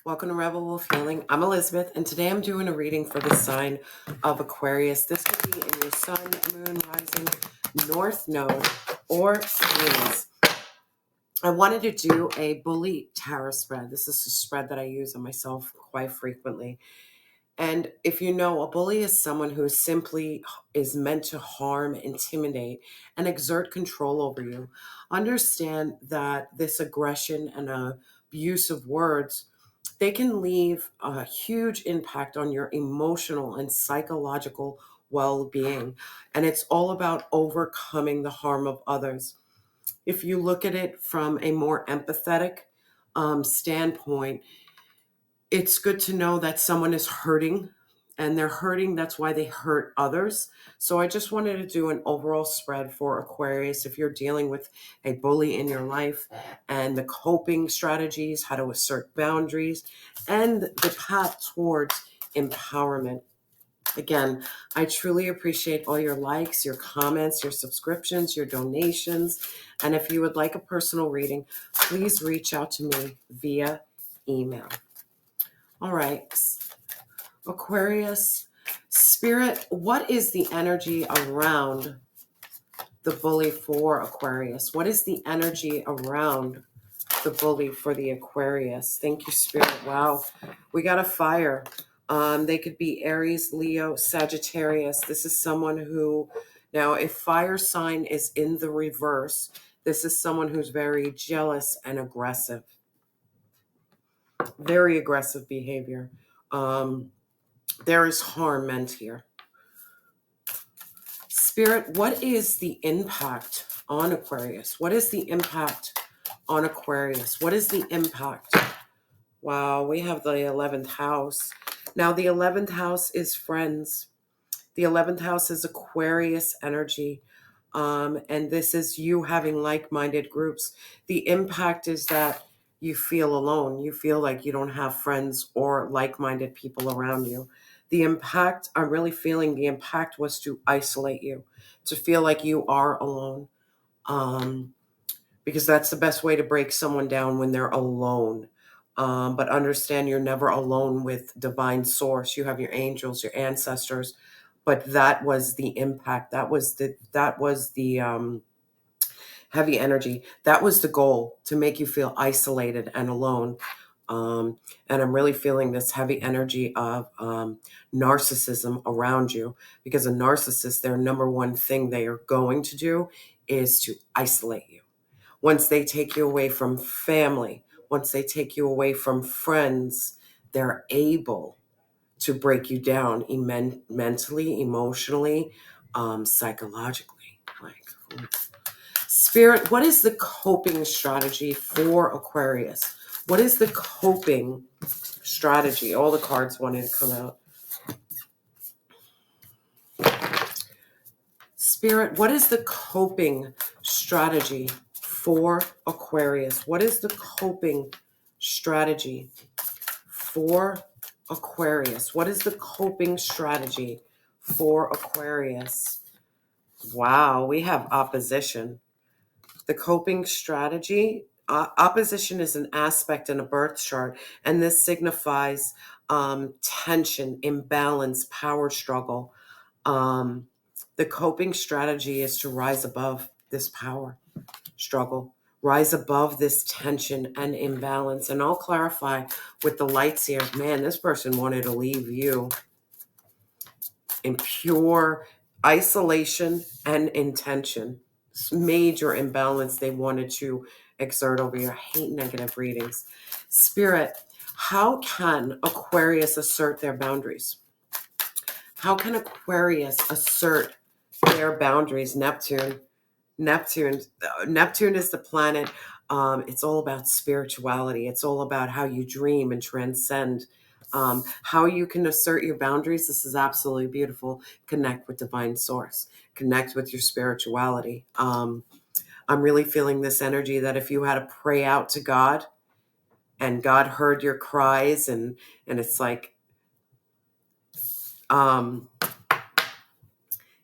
Welcome to Rebel Wolf Healing. I'm Elizabeth, and today I'm doing a reading for the sign of Aquarius. This could be in your sun, moon, rising, north node, or Venus. I wanted to do a bully tarot spread. This is a spread that I use on myself quite frequently. And if you know, a bully is someone who simply is meant to harm, intimidate, and exert control over you. Understand that this aggression and abuse of words, they can leave a huge impact on your emotional and psychological well-being. And it's all about overcoming the harm of others. If you look at it from a more empathetic standpoint, it's good to know that someone is hurting and they're hurting. That's why they hurt others. So I just wanted to do an overall spread for Aquarius. If you're dealing with a bully in your life, and the coping strategies, how to assert boundaries, and the path towards empowerment. Again, I truly appreciate all your likes, your comments, your subscriptions, your donations. And if you would like a personal reading, please reach out to me via email. All right, Aquarius, Spirit, what is the energy around the bully for Aquarius? What is the energy around the bully for the Aquarius? Thank you, Spirit. Wow, we got a fire. They could be Aries, Leo, Sagittarius. This is someone who, now if fire sign is in the reverse, this is someone who's very jealous and aggressive. Very aggressive behavior. There is harm meant here. Spirit, what is the impact on Aquarius? What is the impact on Aquarius? What is the impact? Wow, we have the 11th house. Now, the 11th house is friends. The 11th house is Aquarius energy. And this is you having like-minded groups. The impact is that you feel alone. You feel like you don't have friends or like-minded people around you. The impact, I'm really feeling the impact was to isolate you, to feel like you are alone. Because that's the best way to break someone down, when they're alone. But understand you're never alone with divine source. You have your angels, your ancestors. But that was the impact. That was the heavy energy. That was the goal, to make you feel isolated and alone. And I'm really feeling this heavy energy of narcissism around you, because a narcissist, their number one thing they are going to do is to isolate you. Once they take you away from family, once they take you away from friends, they're able to break you down mentally, emotionally, psychologically. Like, Spirit, what is the coping strategy for Aquarius? What is the coping strategy? All the cards wanted to come out. Spirit, what is the coping strategy for Aquarius? What is the coping strategy for Aquarius? What is the coping strategy for Aquarius? Wow, we have opposition. The coping strategy, opposition is an aspect in a birth chart, and this signifies tension, imbalance, power struggle. The coping strategy is to rise above this power struggle, rise above this tension and imbalance. And I'll clarify with the lights here. Man, this person wanted to leave you in pure isolation and intention. Major imbalance they wanted to exert over you. I hate negative readings. Spirit, how can Aquarius assert their boundaries? How can Aquarius assert their boundaries? Neptune is the planet. It's all about spirituality. It's all about how you dream and transcend. How you can assert your boundaries. This is absolutely beautiful. Connect with divine source. Connect with your spirituality. I'm really feeling this energy that if you had to pray out to God, and God heard your cries, and it's like,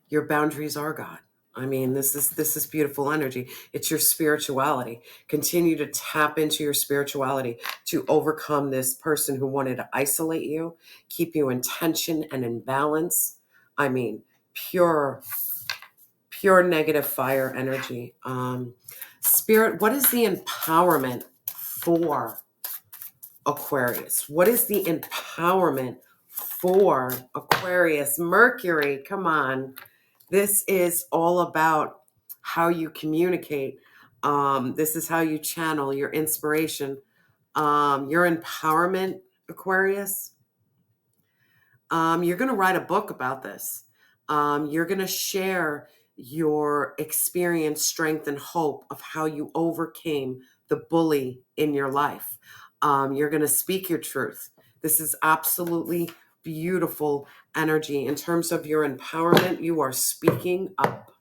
your boundaries are God. I mean, this is beautiful energy. It's your spirituality. Continue to tap into your spirituality to overcome this person who wanted to isolate you, keep you in tension and in balance. I mean, pure negative fire energy. Spirit, what is the empowerment for Aquarius? What is the empowerment for Aquarius? Mercury, come on. This is all about how you communicate. This is how you channel your inspiration, your empowerment, Aquarius. You're going to write a book about this. You're going to share your experience, strength, and hope of how you overcame the bully in your life. You're going to speak your truth. This is absolutely beautiful energy. In terms of your empowerment, you are speaking up,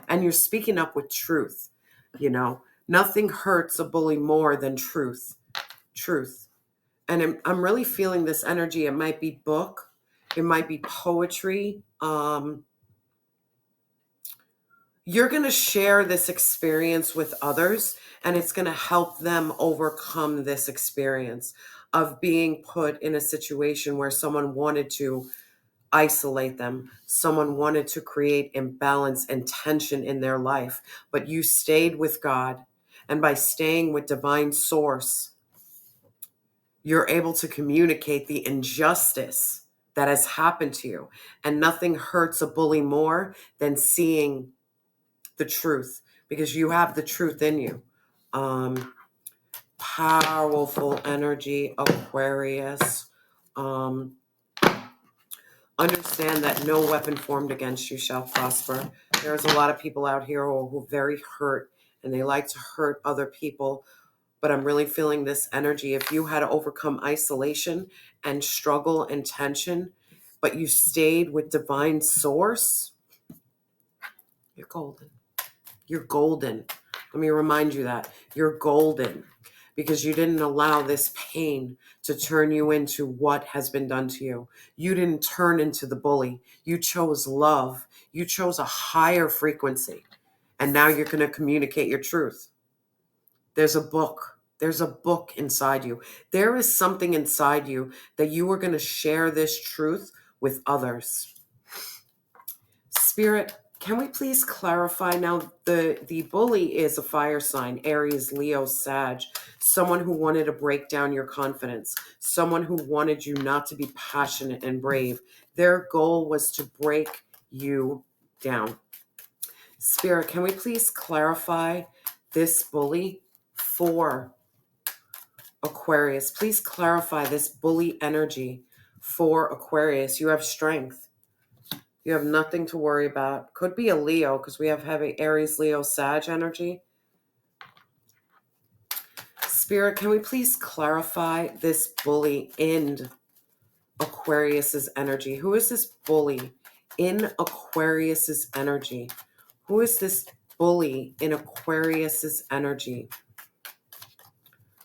and you're speaking up with truth. You know, nothing hurts a bully more than truth. Truth. And I'm really feeling this energy. It might be book. It might be poetry. You're going to share this experience with others, and it's going to help them overcome this experience of being put in a situation where someone wanted to isolate them. Someone wanted to create imbalance and tension in their life, but you stayed with God. And by staying with divine source, you're able to communicate the injustice that has happened to you. And nothing hurts a bully more than seeing the truth, because you have the truth in you. Powerful energy, Aquarius. Understand that no weapon formed against you shall prosper. There's a lot of people out here who are very hurt, and they like to hurt other people. But I'm really feeling this energy. If you had to overcome isolation and struggle and tension, but you stayed with divine source, you're golden. You're golden. Let me remind you that. You're golden because you didn't allow this pain to turn you into what has been done to you. You didn't turn into the bully. You chose love. You chose a higher frequency. And now you're going to communicate your truth. There's a book. There's a book inside you. There is something inside you that you are going to share this truth with others. Spirit, can we please clarify now? The bully is a fire sign, Aries, Leo, Sag, someone who wanted to break down your confidence, someone who wanted you not to be passionate and brave. Their goal was to break you down. Spirit, can we please clarify this bully for Aquarius? Please clarify this bully energy for Aquarius. You have strength. You have nothing to worry about. Could be a Leo because we have heavy Aries, Leo, Sag energy. Spirit, can we please clarify this bully in Aquarius's energy? Who is this bully in Aquarius's energy? Who is this bully in Aquarius's energy?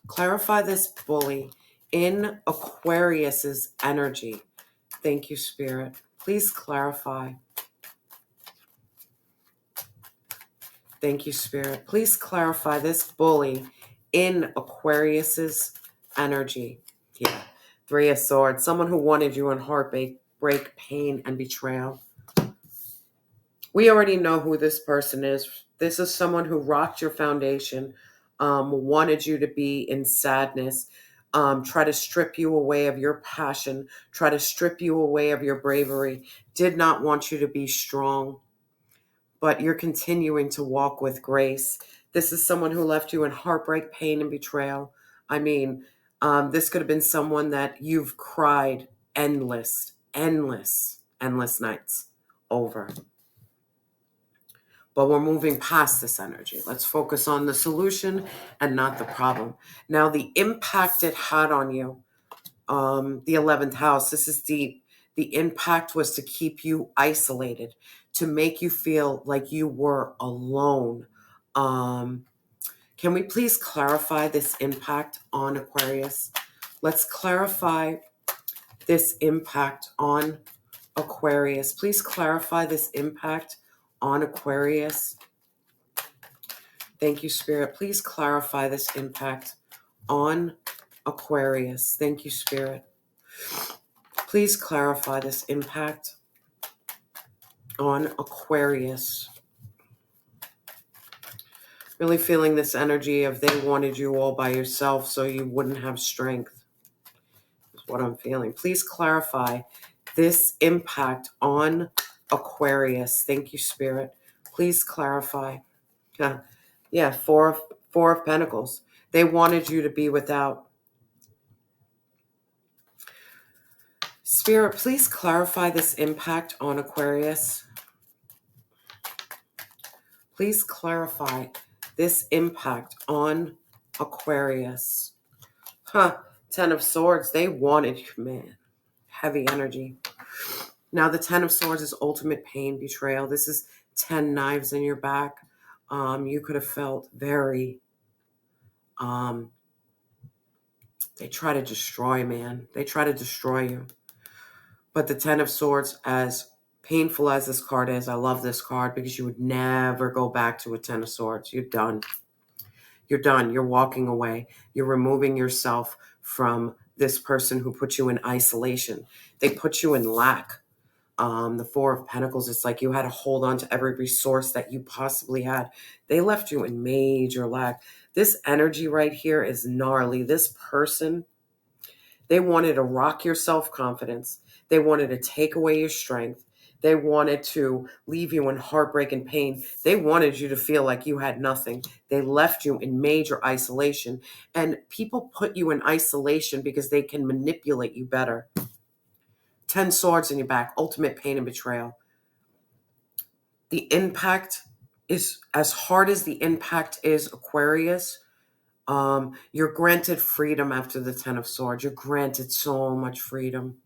Clarify this bully in Aquarius's energy. Thank you, Spirit. Please clarify. Thank you, Spirit. Please clarify this bully in Aquarius's energy. Yeah. 3 of Swords. Someone who wanted you in heartbreak, break, pain, and betrayal. We already know who this person is. This is someone who rocked your foundation, wanted you to be in sadness, try to strip you away of your passion, try to strip you away of your bravery, did not want you to be strong, but you're continuing to walk with grace. This is someone who left you in heartbreak, pain, and betrayal. I mean, this could have been someone that you've cried endless nights over. But we're moving past this energy. Let's focus on the solution and not the problem. Now, the impact it had on you, the 11th house, this is deep. The impact was to keep you isolated, to make you feel like you were alone. Can we please clarify this impact on Aquarius? Let's clarify this impact on Aquarius. Please clarify this impact on Aquarius. Thank you, Spirit. Please clarify this impact on Aquarius. Thank you, Spirit. Please clarify this impact on Aquarius. Really feeling this energy of they wanted you all by yourself so you wouldn't have strength. Is what I'm feeling. Please clarify this impact on Aquarius. Thank you, Spirit. Please clarify. Yeah, four of Pentacles. They wanted you to be without. Spirit, please clarify this impact on Aquarius. Please clarify this impact on Aquarius. Ten of Swords. They wanted you, man. Heavy energy. Now the Ten of Swords is ultimate pain, betrayal. This is 10 knives in your back. You could have felt very... they try to destroy, man. They try to destroy you. But the Ten of Swords, as painful as this card is, I love this card because you would never go back to a Ten of Swords. You're done. You're done. You're walking away. You're removing yourself from this person who put you in isolation. They put you in lack. The Four of Pentacles, it's like you had to hold on to every resource that you possibly had. They left you in major lack. This energy right here is gnarly. This person, they wanted to rock your self-confidence. They wanted to take away your strength. They wanted to leave you in heartbreak and pain. They wanted you to feel like you had nothing. They left you in major isolation. And people put you in isolation because they can manipulate you better. 10 swords in your back, ultimate pain and betrayal. The impact is, as hard as the impact is, Aquarius, you're granted freedom after the 10 of swords. You're granted so much freedom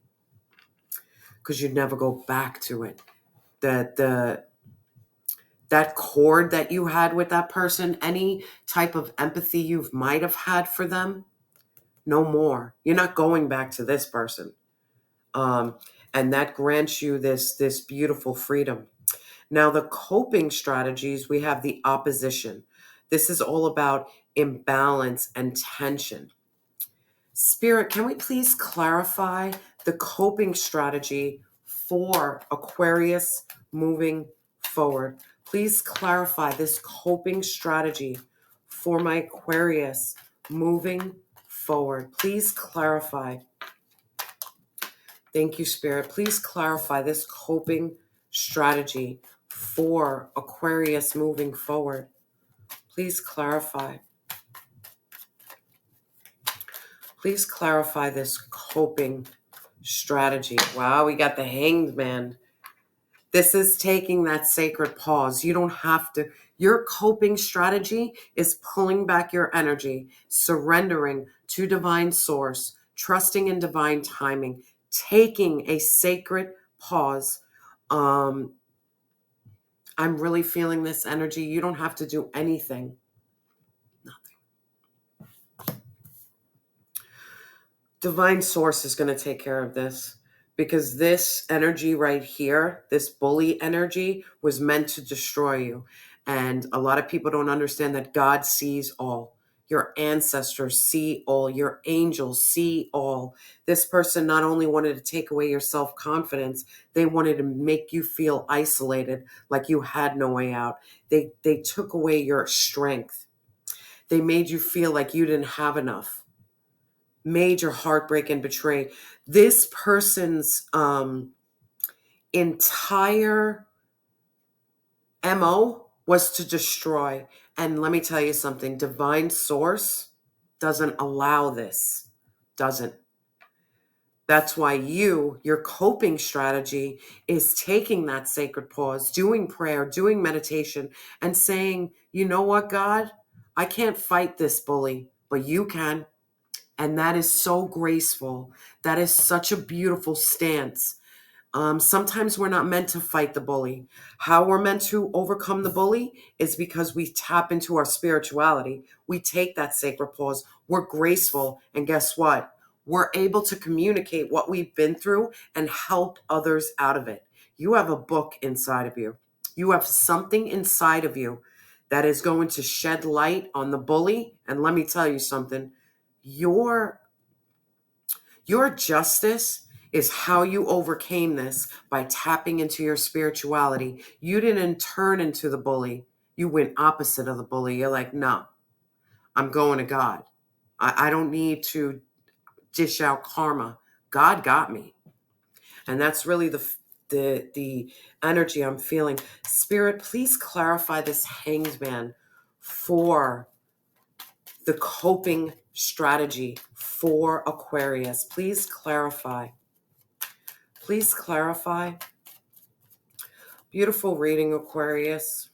because you'd never go back to it. That cord that you had with that person, any type of empathy you might have had for them, no more. You're not going back to this person. And that grants you this beautiful freedom. Now, the coping strategies, we have the opposition. This is all about imbalance and tension. Spirit, can we please clarify the coping strategy for Aquarius moving forward? Please clarify this coping strategy for my Aquarius moving forward. Please clarify. Thank you, Spirit. Please clarify this coping strategy for Aquarius moving forward. Please clarify. Please clarify this coping strategy. Wow, we got the Hanged Man. This is taking that sacred pause. You don't have to. Your coping strategy is pulling back your energy, surrendering to divine source, trusting in divine timing, taking a sacred pause. I'm really feeling this energy. You don't have to do anything. Nothing. Divine source is going to take care of this because this energy right here, this bully energy, was meant to destroy you. And a lot of people don't understand that God sees all. Your ancestors see all. Your angels see all. This person not only wanted to take away your self-confidence, they wanted to make you feel isolated, like you had no way out. They took away your strength. They made you feel like you didn't have enough. Major heartbreak and betrayal. This person's entire MO was to destroy. And let me tell you something, divine source doesn't allow this. Doesn't. That's why your coping strategy is taking that sacred pause, doing prayer, doing meditation, and saying, you know what, God, I can't fight this bully, but you can. And that is so graceful. That is such a beautiful stance. Sometimes we're not meant to fight the bully. How we're meant to overcome the bully is because we tap into our spirituality. We take that sacred pause. We're graceful. And guess what? We're able to communicate what we've been through and help others out of it. You have a book inside of you. You have something inside of you that is going to shed light on the bully. And let me tell you something, your justice is how you overcame this, by tapping into your spirituality. You didn't turn into the bully. You went opposite of the bully. You're like, no, I'm going to God. I don't need to dish out karma. God got me. And that's really the energy I'm feeling. Spirit, please clarify this Hanged Man for the coping strategy for Aquarius. Please clarify. Please clarify. Beautiful reading, Aquarius.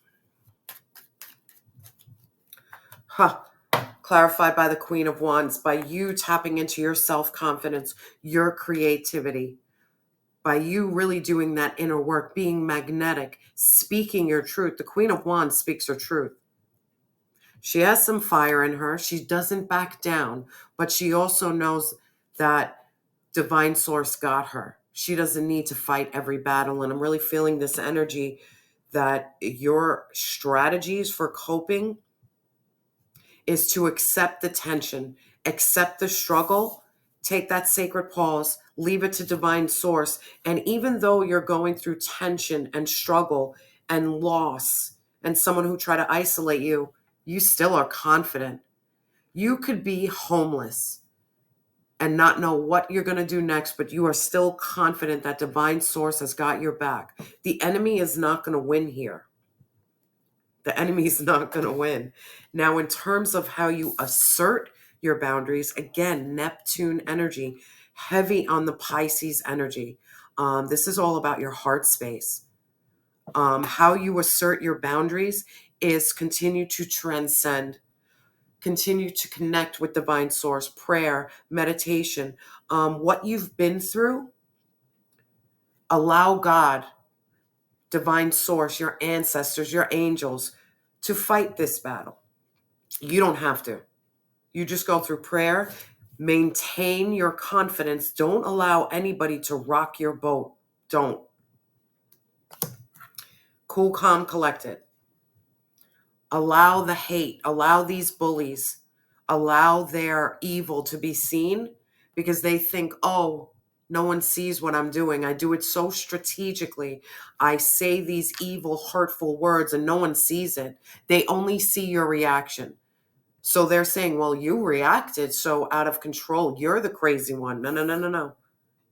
Clarified by the Queen of Wands, by you tapping into your self-confidence, your creativity, by you really doing that inner work, being magnetic, speaking your truth. The Queen of Wands speaks her truth. She has some fire in her. She doesn't back down, but she also knows that divine source got her. She doesn't need to fight every battle. And I'm really feeling this energy that your strategies for coping is to accept the tension, accept the struggle, take that sacred pause, leave it to divine source. And even though you're going through tension and struggle and loss and someone who try to isolate you, you still are confident. You could be homeless and not know what you're going to do next, but you are still confident that divine source has got your back. The enemy is not going to win here. The enemy is not going to win. Now, in terms of how you assert your boundaries, again, Neptune energy, heavy on the Pisces energy. This is all about your heart space. How you assert your boundaries is continue to transcend, continue to connect with divine source, prayer, meditation. What you've been through, allow God, divine source, your ancestors, your angels, to fight this battle. You don't have to. You just go through prayer, maintain your confidence. Don't allow anybody to rock your boat. Don't. Cool, calm, collected. Allow the hate, allow these bullies, allow their evil to be seen, because they think, oh, no one sees what I'm doing. I do it so strategically. I say these evil, hurtful words and no one sees it. They only see your reaction. So they're saying, well, you reacted so out of control. You're the crazy one. No, no, no, no, no.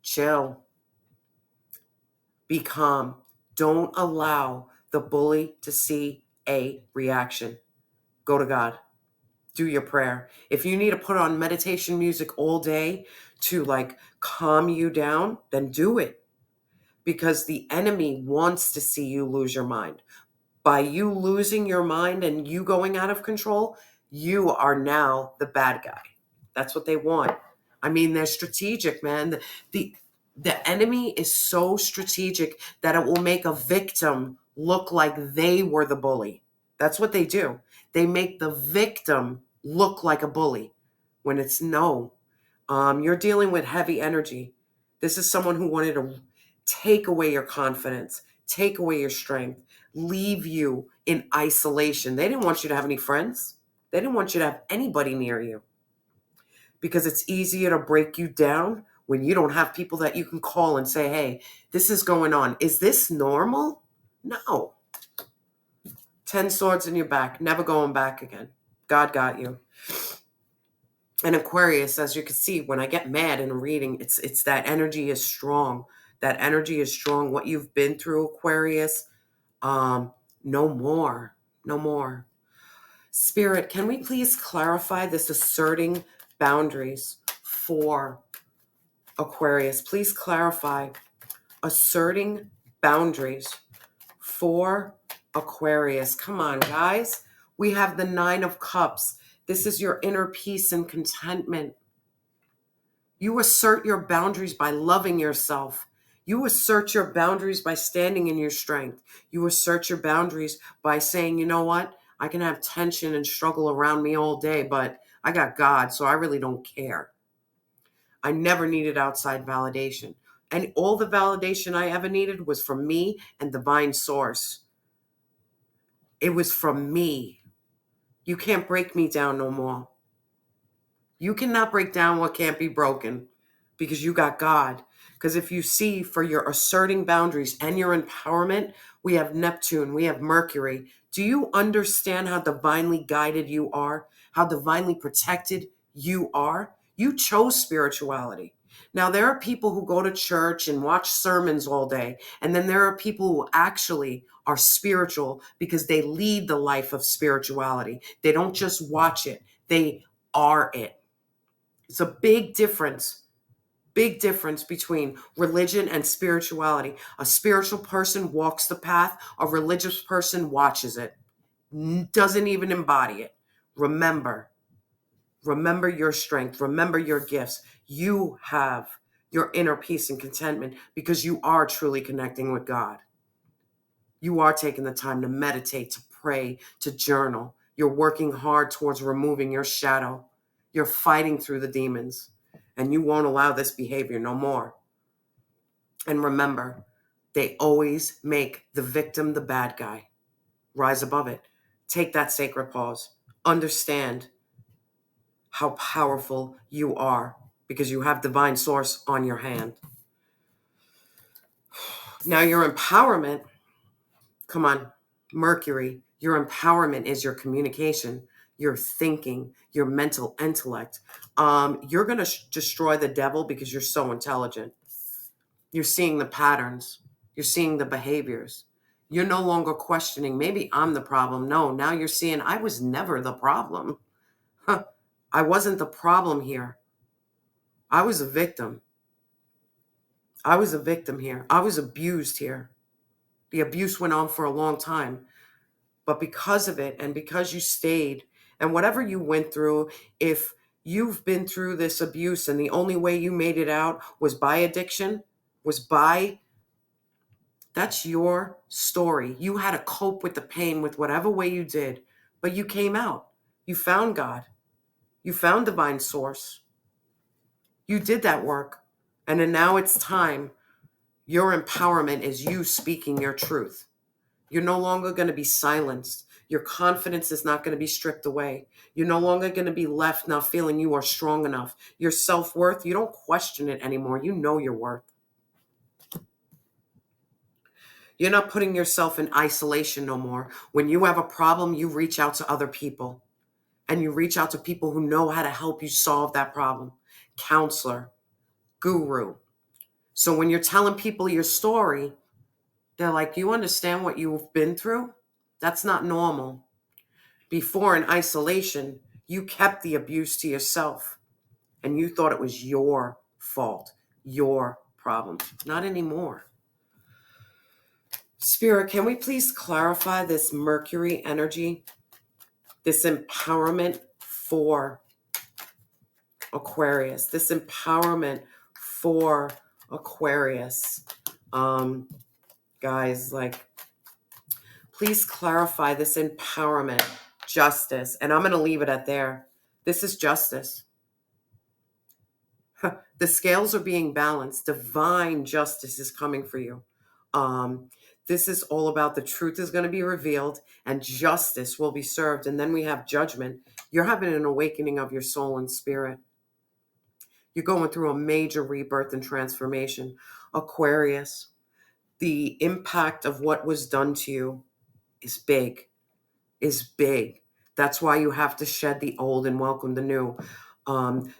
Chill. Be calm. Don't allow the bully to see a reaction. Go to God. Do your prayer. If you need to put on meditation music all day to like calm you down, then do it. Because the enemy wants to see you lose your mind. By you losing your mind and you going out of control, you are now the bad guy. That's what they want. I mean, they're strategic, man. The enemy is so strategic that it will make a victim look like they were the bully. That's what they do. They make the victim look like a bully when it's no. You're dealing with heavy energy. This is someone who wanted to take away your confidence, take away your strength, leave you in isolation. They didn't want you to have any friends. They didn't want you to have anybody near you, because it's easier to break you down when you don't have people that you can call and say, hey, this is going on. Is this normal? No. 10 swords in your back, never going back again. God got you. And Aquarius, as you can see, when I get mad in a reading, it's that energy is strong. That energy is strong. What you've been through, Aquarius, no more. No more. Spirit, can we please clarify this asserting boundaries for Aquarius? Please clarify asserting boundaries for Aquarius. Come on, guys. We have the 9 of Cups. This is your inner peace and contentment. You assert your boundaries by loving yourself. You assert your boundaries by standing in your strength. You assert your boundaries by saying, you know what? I can have tension and struggle around me all day, but I got God, so I really don't care. I never needed outside validation. And all the validation I ever needed was from me and divine source. It was from me. You can't break me down no more. You cannot break down what can't be broken because you got God. Because if you see, for your asserting boundaries and your empowerment, we have Neptune, we have Mercury. Do you understand how divinely guided you are? How divinely protected you are? You chose spirituality. Now, there are people who go to church and watch sermons all day. And then there are people who actually are spiritual because they lead the life of spirituality. They don't just watch it, they are it. It's a big difference between religion and spirituality. A spiritual person walks the path, a religious person watches it, doesn't even embody it. Remember your strength, remember your gifts. You have your inner peace and contentment because you are truly connecting with God. You are taking the time to meditate, to pray, to journal. You're working hard towards removing your shadow. You're fighting through the demons, and you won't allow this behavior no more. And remember, they always make the victim the bad guy. Rise above it. Take that sacred pause. Understand how powerful you are because you have divine source on your hand. Now, your empowerment, come on, Mercury, your empowerment is your communication, your thinking, your mental intellect. You're going to destroy the devil because you're so intelligent. You're seeing the patterns. You're seeing the behaviors. You're no longer questioning, maybe I'm the problem. No, now you're seeing, I was never the problem. I wasn't the problem here. I was a victim. I was a victim here. I was abused here. The abuse went on for a long time. But because of it, and because you stayed, and whatever you went through, if you've been through this abuse and the only way you made it out was by addiction, that's your story. You had to cope with the pain with whatever way you did, but you came out. You found God. You found divine source. You did that work. And then now it's time. Your empowerment is you speaking your truth. You're no longer going to be silenced. Your confidence is not going to be stripped away. You're no longer going to be left not feeling you are strong enough. Your self-worth, you don't question it anymore. You know your worth. You're not putting yourself in isolation no more. When you have a problem, you reach out to other people. And you reach out to people who know how to help you solve that problem. Counselor, guru. So when you're telling people your story, they're like, you understand what you've been through? That's not normal. Before, in isolation, you kept the abuse to yourself and you thought it was your fault, your problem. Not anymore. Spirit, can we please clarify this Mercury energy, this empowerment for Aquarius, this empowerment for Aquarius? Guys, please clarify this empowerment, justice. And I'm going to leave it at there. This is justice. The scales are being balanced. Divine justice is coming for you. This is all about the truth is going to be revealed and justice will be served. And then we have judgment. You're having an awakening of your soul and spirit. You're going through a major rebirth and transformation. Aquarius, the impact of what was done to you is big. That's why you have to shed the old and welcome the new.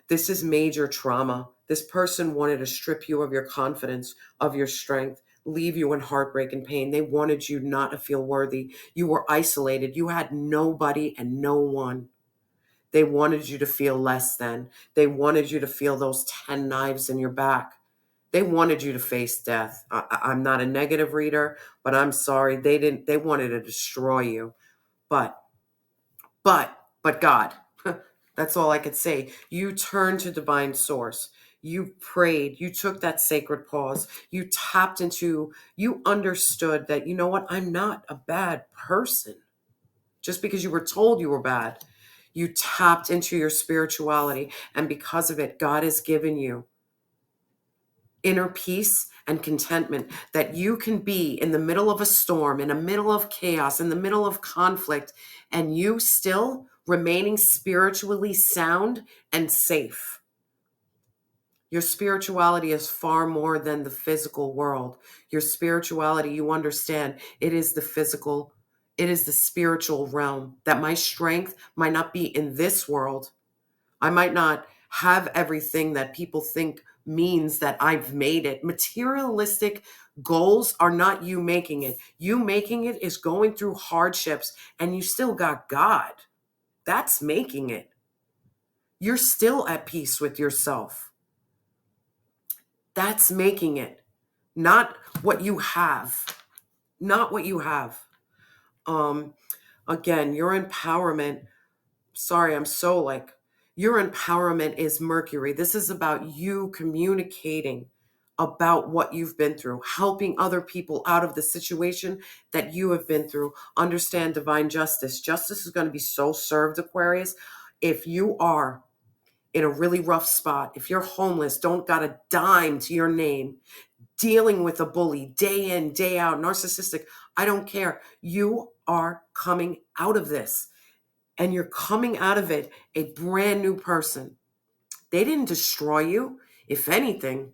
This is major trauma. This person wanted to strip you of your confidence, of your strength, leave you in heartbreak and pain. They wanted you not to feel worthy. You were isolated. You had nobody and no one. They wanted you to feel less than. They wanted you to feel those 10 knives in your back. They wanted you to face death. I'm not a negative reader, but I'm sorry. They wanted to destroy you. But God, that's all I could say. You turned to divine source. You prayed. You took that sacred pause. You tapped into, you understood that, you know what? I'm not a bad person. Just because you were told you were bad, you tapped into your spirituality. And because of it, God has given you inner peace and contentment, that you can be in the middle of a storm, in the middle of chaos, in the middle of conflict, and you still remaining spiritually sound and safe. Your spirituality is far more than the physical world. Your spirituality, you understand, it is the physical, it is the spiritual realm. That my strength might not be in this world. I might not have everything that people think means that I've made it. Materialistic goals are not you making it. You making it is going through hardships and you still got God. That's making it. You're still at peace with yourself. That's making it. Not what you have. Not what you have. Um, Again, your empowerment. Sorry, I'm so like, your empowerment is Mercury. This is about you communicating about what you've been through, helping other people out of the situation that you have been through. Understand divine justice. Justice is going to be so served, Aquarius. If you are in a really rough spot, if you're homeless, don't got a dime to your name, dealing with a bully day in, day out, narcissistic, I don't care. You are coming out of this. And you're coming out of it a brand new person. They didn't destroy you. If anything,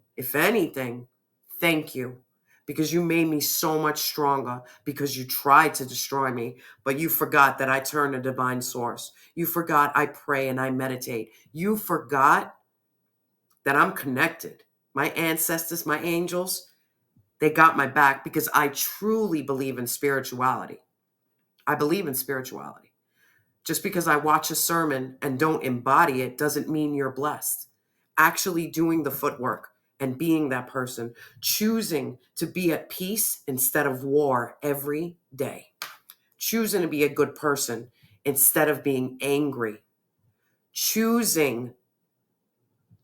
thank you. Because you made me so much stronger, because you tried to destroy me, but you forgot that I turn to divine source. You forgot I pray and I meditate. You forgot that I'm connected. My ancestors, my angels, they got my back because I truly believe in spirituality. I believe in spirituality. Just because I watch a sermon and don't embody it doesn't mean you're blessed. Actually doing the footwork and being that person, choosing to be at peace instead of war every day, choosing to be a good person instead of being angry, choosing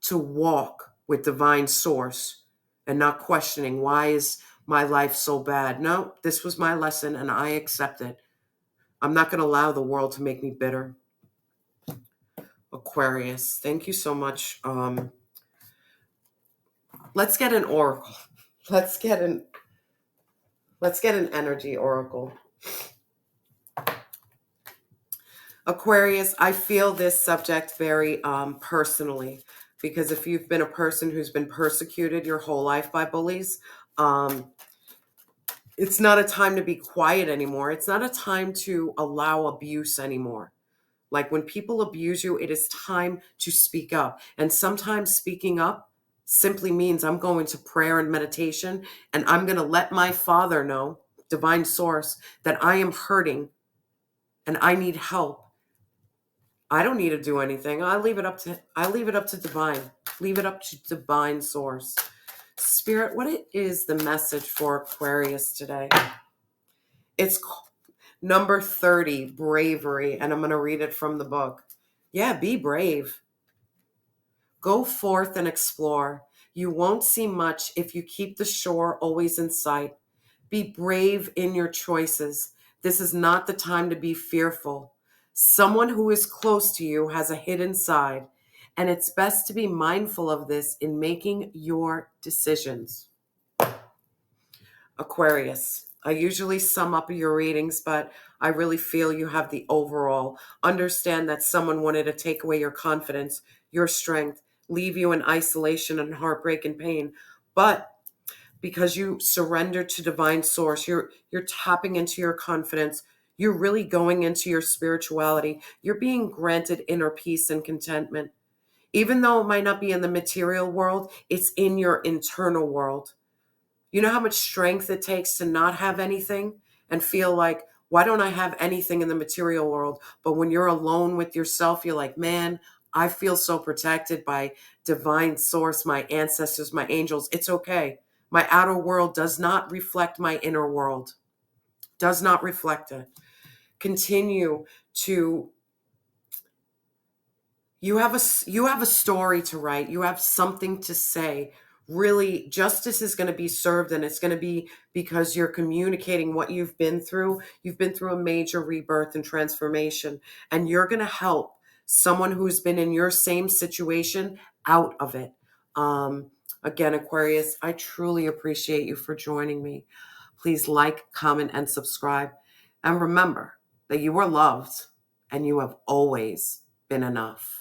to walk with divine source and not questioning, why is my life so bad? No, this was my lesson and I accept it. I'm not going to allow the world to make me bitter. Aquarius, thank you so much. Let's get an oracle. Let's get an energy oracle. Aquarius, I feel this subject very personally, because if you've been a person who's been persecuted your whole life by bullies, it's not a time to be quiet anymore. It's not a time to allow abuse anymore. Like when people abuse you, it is time to speak up. And sometimes speaking up simply means I'm going to prayer and meditation and I'm going to let my Father know, divine source, that I am hurting and I need help. I don't need to do anything. I leave it up to divine. Leave it up to divine source. Spirit, what is the message for Aquarius today? It's number 30, bravery, and I'm going to read it from the book. Yeah, be brave. Go forth and explore. You won't see much if you keep the shore always in sight. Be brave in your choices. This is not the time to be fearful. Someone who is close to you has a hidden side, and it's best to be mindful of this in making your decisions. Aquarius, I usually sum up your readings, but I really feel you have the overall. Understand that someone wanted to take away your confidence, your strength, leave you in isolation and heartbreak and pain. But because you surrender to divine source, you're tapping into your confidence. You're really going into your spirituality. You're being granted inner peace and contentment. Even though it might not be in the material world, it's in your internal world. You know how much strength it takes to not have anything and feel like, why don't I have anything in the material world? But when you're alone with yourself, you're like, man, I feel so protected by divine source, my ancestors, my angels. It's okay. My outer world does not reflect my inner world. Does not reflect it. Continue to, you have a story to write. You have something to say. Really, justice is going to be served, and it's going to be because you're communicating what you've been through. You've been through a major rebirth and transformation, and you're going to help someone who's been in your same situation out of it. Again, Aquarius, I truly appreciate you for joining me. Please like, comment, and subscribe. And remember that you are loved and you have always been enough.